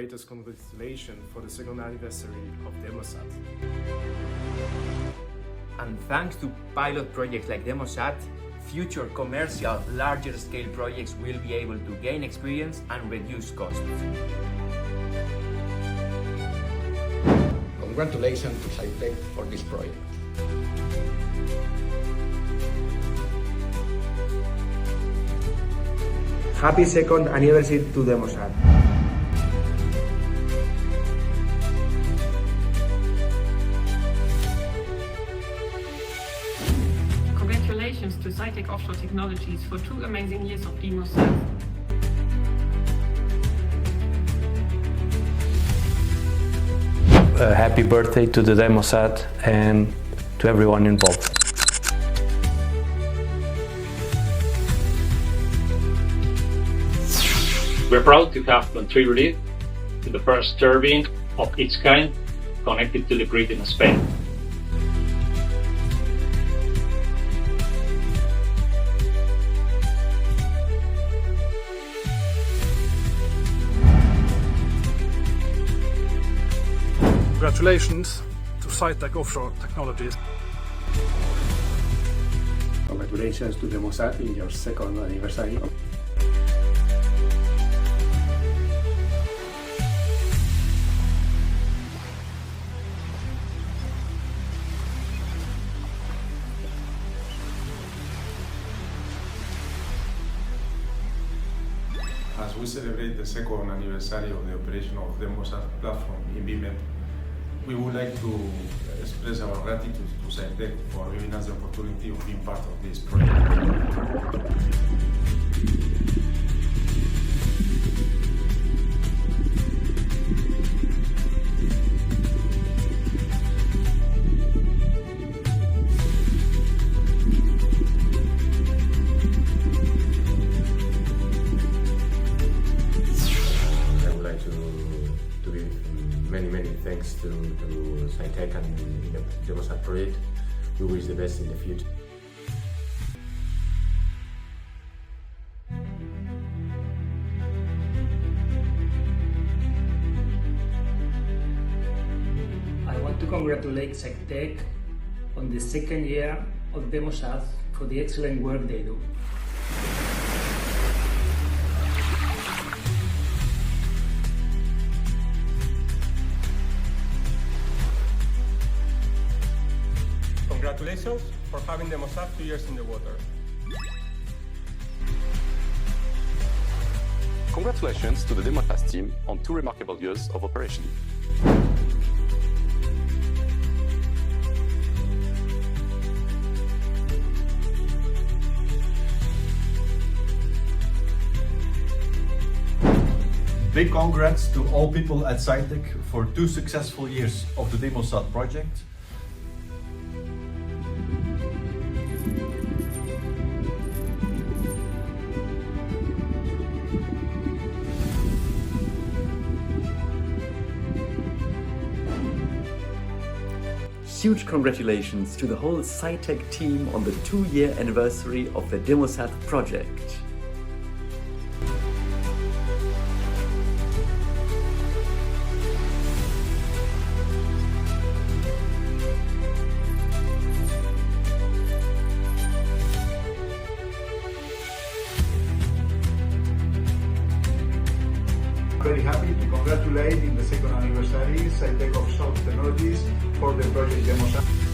Greatest congratulations for the second anniversary of DemoSATH. And thanks to pilot projects like DemoSATH, future commercial, larger scale projects will be able to gain experience and reduce costs. Congratulations to SciTech for this project. Happy second anniversary to DemoSATH. Congratulations to SciTech Offshore Technologies for 2 amazing years of DemoSATH. Happy birthday to the DemoSATH and to everyone involved. We're proud to have contributed to the first turbine of its kind connected to the grid in Spain. Congratulations to SciTech Offshore Technologies. Congratulations to DemoSATH in your second anniversary. As we celebrate the second anniversary of the operation of the DemoSATH platform in BIMET, we would like to express our gratitude to SciTech for giving us the opportunity of being part of this project. Many thanks to SciTech and the DemoSATH project. We wish the best in the future. I want to congratulate SciTech on the second year of DemoSATH for the excellent work they do. Congratulations for having DemoSATH 2 years in the water. Congratulations to the DemoSATH team on 2 remarkable years of operation. Big congrats to all people at SciTech for 2 successful years of the DemoSATH project. Huge congratulations to the whole SciTech team on the 2-year anniversary of the DemoSATH project. Very happy to congratulate in the second anniversary SciTech Offshore Technologies for the project DemoSATH.